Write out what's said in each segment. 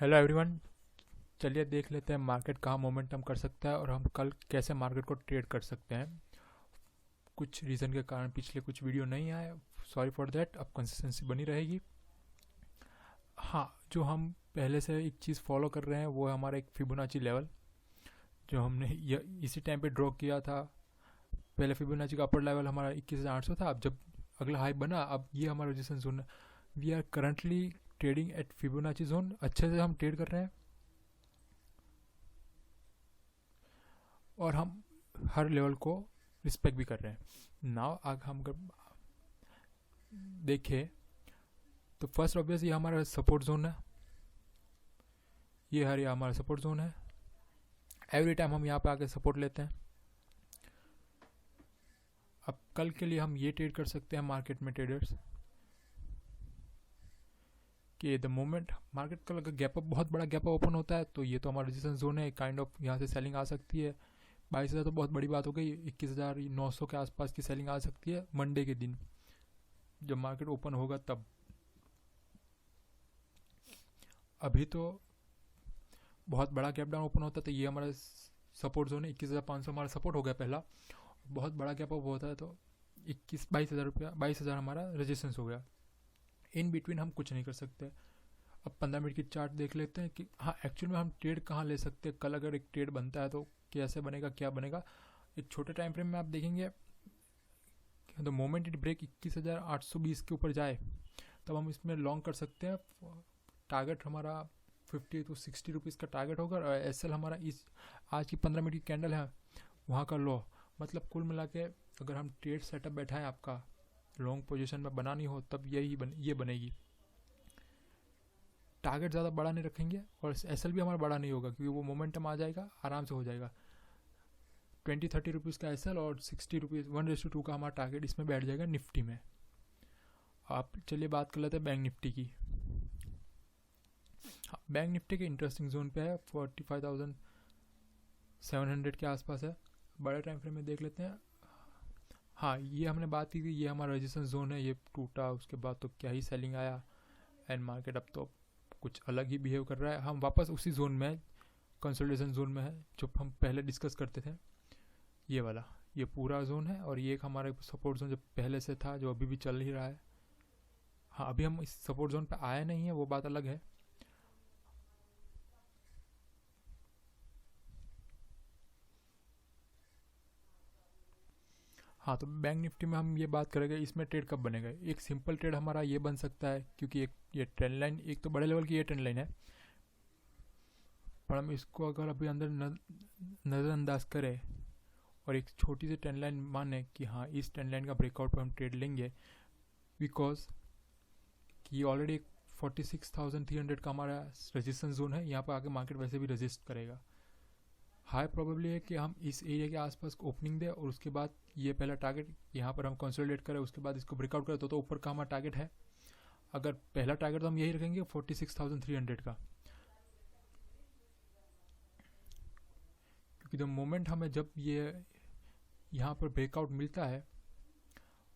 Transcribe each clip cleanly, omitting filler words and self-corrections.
Hello everyone. चलिए देख लेते हैं मार्केट कहाँ मोमेंटम कर सकता है और हम कल कैसे मार्केट को ट्रेड कर सकते हैं। कुछ रीज़न के कारण पिछले कुछ वीडियो नहीं आए, सॉरी फॉर दैट। अब कंसिस्टेंसी बनी रहेगी। हाँ, जो हम पहले से एक चीज़ फॉलो कर रहे हैं वो है हमारा एक फिबोनाची लेवल, जो हमने इसी टाइम पे ड्रॉ किया था। पहले फिबोनाची का अपर लेवल हमारा 21,800 था। अब जब अगला हाई बना, अब ये हमारा रेजिस्टेंस जोन है। We are currently trading at Fibonacci zone. अच्छे से हम ट्रेड कर रहे हैं और हम हर लेवल को रिस्पेक्ट भी कर रहे हैं। नाउ अगर हम देखें तो फर्स्ट ऑब्वियस ये हमारा सपोर्ट जोन है। ये हमारा सपोर्ट जोन है। एवरी टाइम हम यहाँ पे आके सपोर्ट लेते हैं। अब कल के लिए हम ये ट्रेड कर सकते हैं मार्केट में ट्रेडर्स कि द मोमेंट मार्केट का अगर गैप अप, बहुत बड़ा गैप अप ओपन होता है तो ये तो हमारा रेजिस्टेंस जोन है। काइंड ऑफ यहाँ से सेलिंग आ सकती है। 22,000 तो बहुत बड़ी बात हो गई। 21,900 के आसपास की सेलिंग आ सकती है मंडे के दिन जब मार्केट ओपन होगा तब। अभी तो बहुत बड़ा गैप डाउन ओपन होता है तो ये हमारा सपोर्ट जोन है। 21,500 हमारा सपोर्ट हो गया पहला। बहुत बड़ा गैप अप होता है तो 22,000 हमारा रेजिस्टेंस हो गया। इन बिटवीन हम कुछ नहीं कर सकते। अब 15 मिनट की चार्ट देख लेते हैं कि हाँ एक्चुअल में हम ट्रेड कहाँ ले सकते हैं। कल अगर एक ट्रेड बनता है तो कैसे बनेगा, क्या बनेगा। एक छोटे टाइम फ्रेम में आप देखेंगे द मोमेंट इट ब्रेक 21,820 के ऊपर जाए तब हम इसमें लॉन्ग कर सकते हैं। टारगेट हमारा 50 to 60 रुपीज़ का टारगेट होगा और एसएल हमारा इस आज की 15 मिनट की कैंडल है वहाँ का लो। मतलब कुल मिला के अगर हम ट्रेड सेटअप बैठा है आपका लॉन्ग पोजीशन में बनानी हो तब ये बनेगी। टारगेट ज़्यादा बड़ा नहीं रखेंगे और एसएल भी हमारा बड़ा नहीं होगा क्योंकि वो मोमेंटम आ जाएगा, आराम से हो जाएगा। 20-30 रुपीज़ का एसएल और 60 रुपीज़ 1:2 का हमारा टारगेट इसमें बैठ जाएगा निफ्टी में। आप चलिए बात कर लेते हैं बैंक निफ्टी की। हाँ, बैंक निफ्टी के इंटरेस्टिंग जोन पे है। 45,700 के आसपास है। बड़े टाइम फ्रेम में देख लेते हैं। हाँ, ये हमने बात की थी, ये हमारा रेजिस्टेंस जोन है। ये टूटा उसके बाद तो क्या ही सेलिंग आया एंड मार्केट अब तो कुछ अलग ही बिहेव कर रहा है। हम वापस उसी जोन में, कंसोलिडेशन जोन में है जो हम पहले डिस्कस करते थे। ये वाला, ये पूरा जोन है और ये एक हमारा सपोर्ट जोन जो पहले से था जो अभी भी चल ही रहा है। हाँ, अभी हम इस सपोर्ट जोन पे आए नहीं है, वो बात अलग है। हाँ, तो बैंक निफ्टी में हम ये बात करेंगे इसमें ट्रेड कब बनेगा। एक सिंपल ट्रेड हमारा ये बन सकता है क्योंकि एक ये ट्रेंड लाइन, एक तो बड़े लेवल की ये ट्रेंड लाइन है, पर हम इसको अगर अभी अंदर नज़रअंदाज करें और एक छोटी सी ट्रेंड लाइन माने कि हाँ इस ट्रेंड लाइन का ब्रेकआउट पर हम ट्रेड लेंगे बिकॉज कि ऑलरेडी 46,300 का हमारा रेजिस्टेंस जोन है। यहाँ पर आके मार्केट वैसे भी रेजिस्ट करेगा। हाई प्रोबेबली है कि हम इस एरिया के आसपास ओपनिंग दें और उसके बाद ये पहला टारगेट यहाँ पर हम कंसोलिडेट करें, उसके बाद इसको ब्रेकआउट करें तो ऊपर का हमारा टारगेट है। अगर पहला टारगेट तो हम यही रखेंगे 46,300 का, क्योंकि द मोमेंट हमें जब ये यहाँ पर ब्रेकआउट मिलता है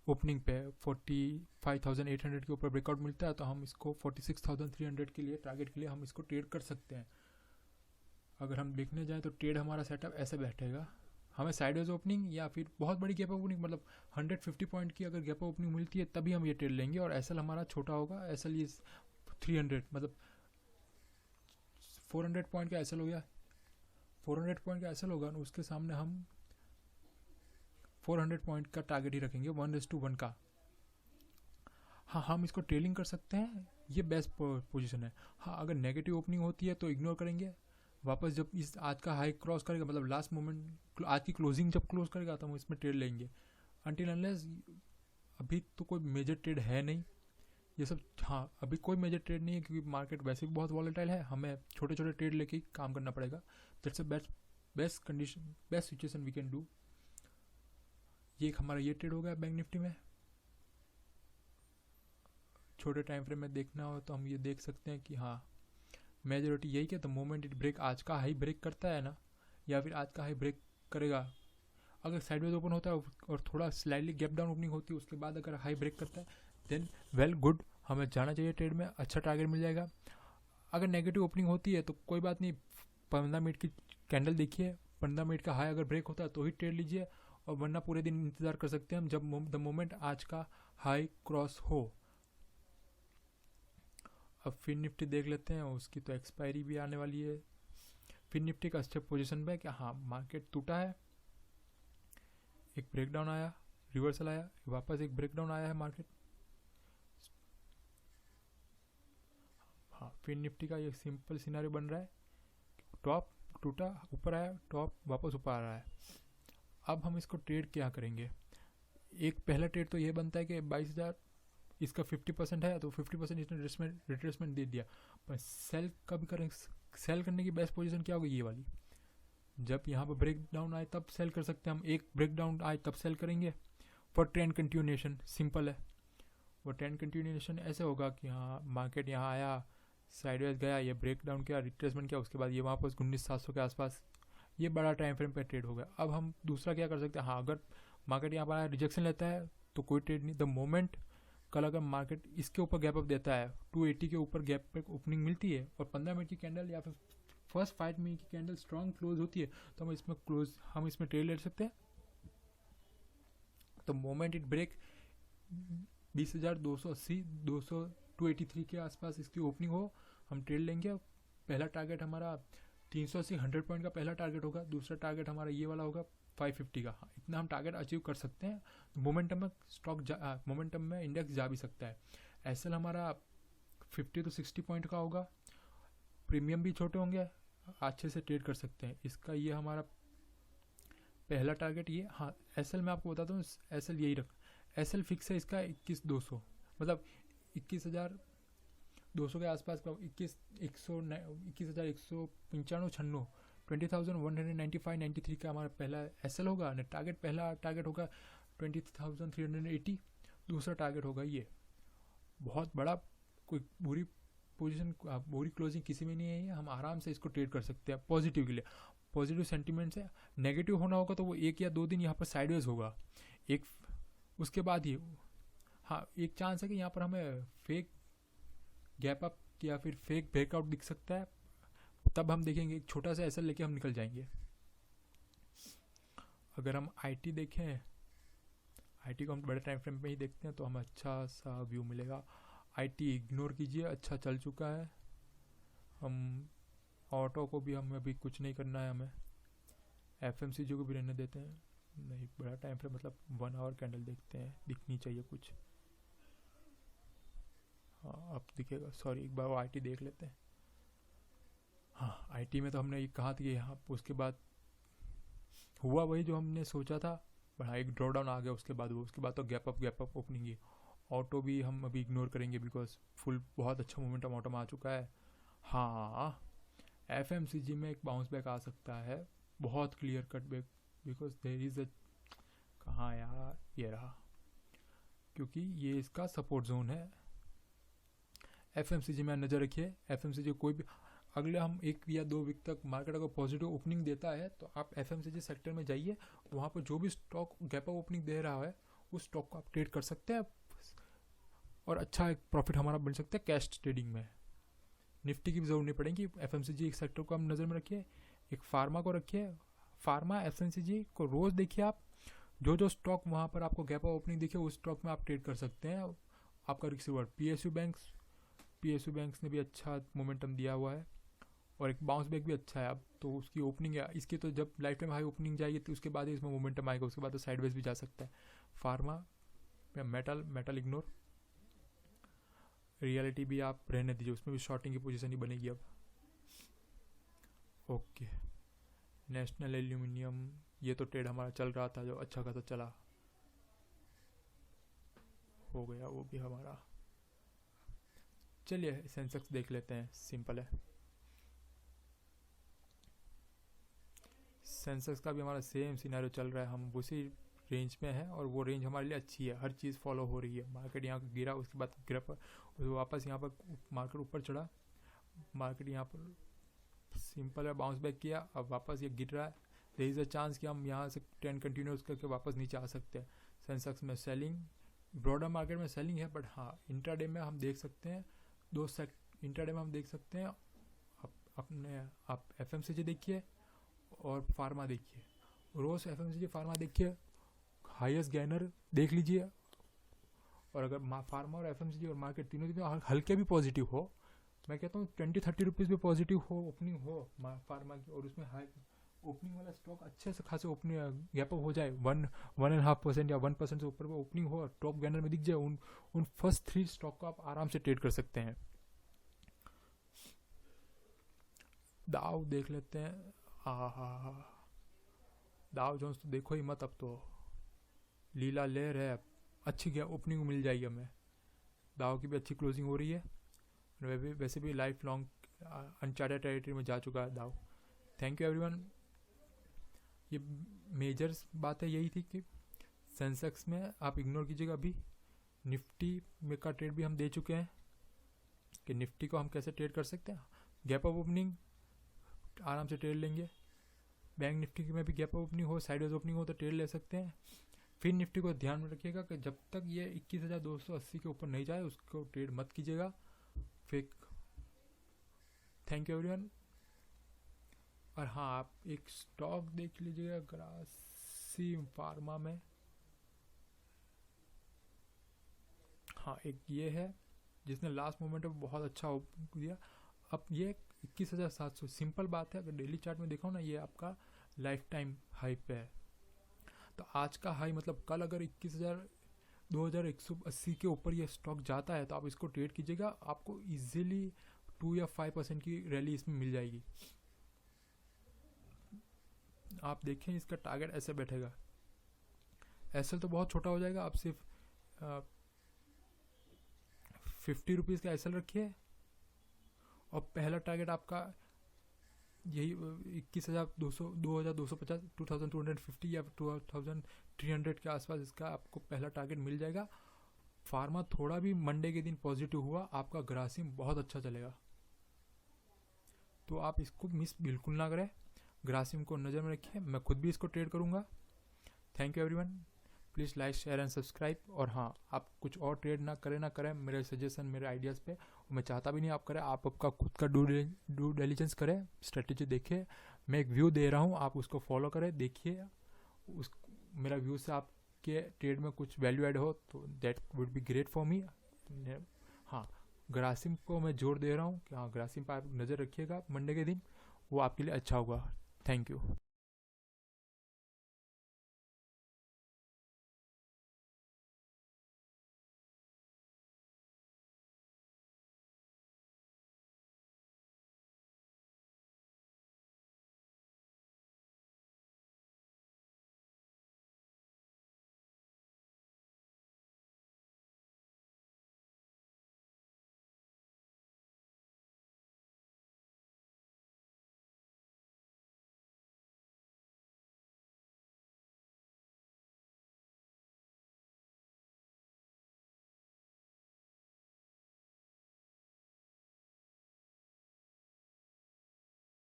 ओपनिंग पे 45,800 के ऊपर ब्रेकआउट मिलता है तो हम इसको 46,300 के लिए टारगेट के लिए हम इसको ट्रेड कर सकते हैं। अगर हम देखने जाएँ तो ट्रेड हमारा सेटअप ऐसे बैठेगा। हमें साइडवेज ओपनिंग या फिर बहुत बड़ी गैप ओपनिंग, मतलब 150 पॉइंट की अगर गैप ओपनिंग मिलती है तभी हम ये ट्रेड लेंगे। और एसएल हमारा छोटा होगा। एसएल ये 300, मतलब 400 पॉइंट का एसएल हो गया। 400 पॉइंट का एसएल होगा, उसके सामने हम 400 पॉइंट का टारगेट ही रखेंगे 1:1 का। हाँ, हम इसको ट्रेलिंग कर सकते हैं, ये बेस्ट पोजीशन है। हाँ, अगर नेगेटिव ओपनिंग होती है तो इग्नोर करेंगे। वापस जब इस आज का हाई क्रॉस करेगा, मतलब लास्ट मोमेंट आज की क्लोजिंग जब क्लोज करेगा तो हम इसमें ट्रेड लेंगे। अनटिल अनलेस अभी तो कोई मेजर ट्रेड है नहीं ये सब। हाँ, अभी कोई मेजर ट्रेड नहीं है क्योंकि मार्केट वैसे भी बहुत वॉलेटाइल है। हमें छोटे छोटे ट्रेड लेके ही काम करना पड़ेगा। That's a best condition, best situation we can do. ये एक हमारा ये ट्रेड हो गया बैंक निफ्टी में। छोटे टाइम फ्रेम में देखना हो तो हम ये देख सकते हैं कि हाँ मेजोरिटी यही कि द मोमेंट इट ब्रेक, आज का हाई ब्रेक करता है ना, या फिर आज का हाई ब्रेक करेगा। अगर साइडवेज ओपन होता है और थोड़ा स्लाइडली गैप डाउन ओपनिंग होती है उसके बाद अगर हाई ब्रेक करता है देन वेल गुड, हमें जाना चाहिए ट्रेड में, अच्छा टारगेट मिल जाएगा। अगर नेगेटिव ओपनिंग होती है तो कोई बात नहीं, 15 मिनट की कैंडल देखिए, 15 मिनट का हाई अगर ब्रेक होता है तो ही ट्रेड लीजिए, और वरना पूरे दिन इंतजार कर सकते हैं हम जब द मोमेंट आज का हाई क्रॉस हो। अब फिर निफ्टी देख लेते हैं, उसकी तो एक्सपायरी भी आने वाली है। फिर निफ्टी का अच्छा पोजीशन पे है कि हाँ मार्केट टूटा है, एक ब्रेकडाउन आया, रिवर्सल आया, वापस एक ब्रेकडाउन आया है मार्केट। हाँ फिर निफ्टी का ये सिंपल सिनारियो बन रहा है, टॉप टूटा, ऊपर आया, टॉप वापस ऊपर आ रहा है। अब हम इसको ट्रेड क्या करेंगे? एक पहला ट्रेड तो ये बनता है कि 22,000 इसका 50% है तो 50% इसने रिट्रेसमेंट दे दिया, पर सेल कब करें? सेल करने की बेस्ट पोजीशन क्या होगी? ये वाली, जब यहाँ पर ब्रेक डाउन आए तब सेल कर सकते हैं हम, एक ब्रेक डाउन आए तब सेल करेंगे फॉर ट्रेंड कंटिन्यूएशन। सिंपल है, वो ट्रेंड कंटिन्यूएशन ऐसे होगा कि हाँ मार्केट यहाँ आया, साइडवेज गया, ये ब्रेक डाउन किया, रिट्रेसमेंट किया, उसके बाद ये वापस 19,700 के आसपास, ये बड़ा टाइम फ्रेम पे ट्रेड हो गया। अब हम दूसरा क्या कर सकते हैं? हाँ अगर मार्केट यहाँ पर रिजेक्शन लेता है तो कोई ट्रेड नहीं। द मोमेंट कल अगर मार्केट इसके ऊपर गैप अप देता है, 280 के ऊपर गैप पे ओपनिंग मिलती है और 15 मिनट की कैंडल या फिर फर्स्ट 5 मिनट की कैंडल स्ट्रॉन्ग क्लोज होती है, तो हम इसमें ट्रेड ले सकते हैं। तो मोमेंट इट ब्रेक 20,280 283 के आसपास इसकी ओपनिंग हो, हम ट्रेड लेंगे। पहला टारगेट हमारा 380 100 पॉइंट का पहला टारगेट होगा, दूसरा टारगेट हमारा ये वाला होगा 550 का। हाँ इतना हम टारगेट अचीव कर सकते हैं। मोमेंटम में मोमेंटम में इंडेक्स जा भी सकता है। एसएल हमारा 50 to 60 पॉइंट का होगा, प्रीमियम भी छोटे होंगे, अच्छे से ट्रेड कर सकते हैं। इसका ये हमारा पहला टारगेट ये। हाँ एसएल मैं आपको बताता हूँ, एसएल यही रख, एसएल फिक्स है इसका 21,200, मतलब 21,200 के आसपास का, 21,195 20,195-93 का हमारा पहला एसएल होगा। पहला टारगेट होगा 20,380, दूसरा टारगेट होगा ये। बहुत बड़ा कोई बुरी पोजीशन, बुरी क्लोजिंग किसी में नहीं है ये, हम आराम से इसको ट्रेड कर सकते हैं पॉजिटिव के लिए। पॉजिटिव सेंटीमेंट से नेगेटिव होना होगा तो वो 1 या 2 दिन यहाँ पर साइडवेज होगा, एक उसके बाद ही हाँ एक चांस है कि यहाँ पर हमें फेक गैप अप या फिर फेक ब्रेकआउट दिख सकता है, तब हम देखेंगे एक छोटा सा एसएल लेके हम निकल जाएंगे। अगर हम आईटी देखें, आईटी को हम बड़े टाइम फ्रेम में ही देखते हैं तो हमें अच्छा सा व्यू मिलेगा। आईटी इग्नोर कीजिए, अच्छा चल चुका है। हम ऑटो को भी हमें अभी कुछ नहीं करना है, हमें एफएमसीजी को भी रहने देते हैं। नहीं बड़ा टाइम फ्रेम मतलब 1 आवर कैंडल देखते हैं, दिखनी चाहिए कुछ। हाँ अब दिखेगा, सॉरी एक बार आईटी देख लेते हैं। हाँ आईटी में तो हमने ये कहा था कि यहाँ उसके बाद हुआ वही जो हमने सोचा था, पर हाँ एक ड्रॉ डाउन आ गया उसके बाद तो गैप अप ओपनिंग ही। ऑटो भी हम अभी इग्नोर करेंगे बिकॉज फुल बहुत अच्छा मोमेंटम ऑटो में आ चुका है। हाँ एफएमसीजी में एक बाउंस बैक आ सकता है, बहुत clear cut back, because there is a, कहाँ यार ये रहा, क्योंकि ये इसका सपोर्ट जोन है। एफएमसीजी में नज़र रखिए, एफएमसीजी कोई भी अगले हम 1 या 2 वीक तक मार्केट अगर पॉजिटिव ओपनिंग देता है तो आप एफएमसीजी सेक्टर में जाइए, वहाँ पर जो भी स्टॉक गैप अप ओपनिंग दे रहा है उस स्टॉक को आप ट्रेड कर सकते हैं और अच्छा एक प्रॉफिट हमारा बन सकता है कैश ट्रेडिंग में। निफ्टी की भी जरूरत नहीं पड़ेगी, एफएमसीजी एक सेक्टर को हम नज़र में रखिए, एक फार्मा को रखिए, फार्मा एफएमसीजी को रोज़ देखिए आप, जो स्टॉक वहाँ पर आपको गैप अप ओपनिंग दिखे उस स्टॉक में आप ट्रेड कर सकते हैं। आपका रिसीवर पीएसयू बैंक्स ने भी अच्छा मोमेंटम दिया हुआ है और एक बाउंस बैक भी अच्छा है। अब तो उसकी ओपनिंग है, इसकी तो जब लाइफ टाइम हाई ओपनिंग जाएगी तो उसके बाद ही इसमें मोमेंटम आएगा, उसके बाद तो साइडवेज भी जा सकता है। फार्मा, मेटल इग्नोर, रियलिटी भी आप रहने दीजिए, उसमें भी शॉर्टिंग की पोजीशन ही बनेगी अब। ओके नेशनल एल्यूमिनियम, ये तो ट्रेड हमारा चल रहा था जो अच्छा खासा चला, हो गया वो भी हमारा। चलिए सेंसेक्स देख लेते हैं, सिंपल है। सेंसेक्स का भी हमारा सेम सिनेरियो चल रहा है, हम उसी रेंज में है और वो रेंज हमारे लिए अच्छी है, हर चीज़ फॉलो हो रही है। मार्केट यहाँ गिरा, उसके बाद गिरा पर वापस यहाँ पर मार्केट ऊपर चढ़ा, मार्केट यहाँ पर सिंपल है बाउंस बैक किया, अब वापस ये गिर रहा है। देयर इज़ अ चांस कि हम यहाँ से ट्रेंड कंटिन्यूस करके वापस नीचे आ सकते हैं। सेंसेक्स में सेलिंग, ब्रॉडर मार्केट में सेलिंग है, बट हाँ इंट्राडे में हम देख सकते हैं इंट्राडे में हम देख सकते हैं, आप FMCG देखिए और फार्मा देखिए, रोज FMCG फार्मा देखिए, हाईएस्ट गेनर देख लीजिए। और अगर फार्मा और FMCG और मार्केट तीनों दिन हल्के भी पॉजिटिव हो, मैं कहता हूँ 20-30 रुपीज़ भी पॉजिटिव हो, ओपनिंग हो फार्मा की, और उसमें हाई ओपनिंग वाला स्टॉक अच्छे से खासे ओपनिंग गैप अप हो जाए, 1.5% या 1% से ऊपर में ओपनिंग हो और टॉप गेनर में दिख जाए, उन फर्स्ट 3 स्टॉक को आप आराम से ट्रेड कर सकते हैं। दाव देख लेते हैं। दाव जोन्स तो देखो ही मत, अब तो लीला ले रहे, अच्छी गया ओपनिंग मिल जाएगी हमें। दाव की भी अच्छी क्लोजिंग हो रही है, वैसे भी लाइफ लॉन्ग अनचार्टेड टेरिटरी में जा चुका है दाव। Thank you everyone. ये मेजर बात है यही थी कि सेंसेक्स में आप इग्नोर कीजिएगा। अभी निफ्टी में का ट्रेड भी हम दे चुके हैं कि निफ्टी को हम कैसे ट्रेड कर सकते हैं। गैप अप ओपनिंग आराम से ट्रेड लेंगे, बैंक निफ्टी में भी गैप अप ओपनिंग हो, साइडवेज ओपनिंग हो तो ट्रेड ले सकते हैं। फिर निफ्टी को ध्यान में रखिएगा कि जब तक ये 21,280 के ऊपर नहीं जाए उसको ट्रेड मत कीजिएगा। फिर थैंक यू एवरीवन। और हाँ, आप एक स्टॉक देख लीजिएगा ग्रासिम फार्मा में। हाँ, एक ये है जिसने लास्ट मोमेंट में बहुत अच्छा दिया। अब ये 21,700 सिंपल बात है। अगर डेली चार्ट में देखो ना, ये आपका लाइफ टाइम हाई पे है। तो आज का हाई मतलब कल अगर 21,180 के ऊपर ये स्टॉक जाता है तो आप इसको ट्रेड कीजिएगा, आपको इजीली 2 या 5% की रैली इसमें मिल जाएगी। आप देखें इसका टारगेट ऐसे बैठेगा, एसएल तो बहुत छोटा हो जाएगा। आप सिर्फ 50 रुपीज़ का एसएल रखिए और पहला टारगेट आपका यही 21,200, 2,250, 2,250 या 2,300 के आसपास इसका आपको पहला टारगेट मिल जाएगा। फार्मा थोड़ा भी मंडे के दिन पॉजिटिव हुआ, आपका ग्रासिम बहुत अच्छा चलेगा, तो आप इसको मिस बिल्कुल ना करें। ग्रासिम को नज़र में रखिए, मैं खुद भी इसको ट्रेड करूँगा। Thank you everyone, please like share and subscribe. और हाँ, आप कुछ और ट्रेड ना करें मेरे सजेशन, मेरे आइडियाज़ पे मैं चाहता भी नहीं आप करें। आप आपका खुद का डू डिलिजेंस करें, स्ट्रेटेजी देखिए। मैं एक व्यू दे रहा हूँ, आप उसको फॉलो करें, देखिए उस मेरा व्यू से आपके ट्रेड में कुछ वैल्यू ऐड हो तो that would be great for me. हाँ, ग्रासिम को मैं जोर दे रहा हूँ कि हाँ, ग्रासिम पर आप नज़र रखिएगा मंडे के दिन, वो आपके लिए अच्छा होगा। Thank you.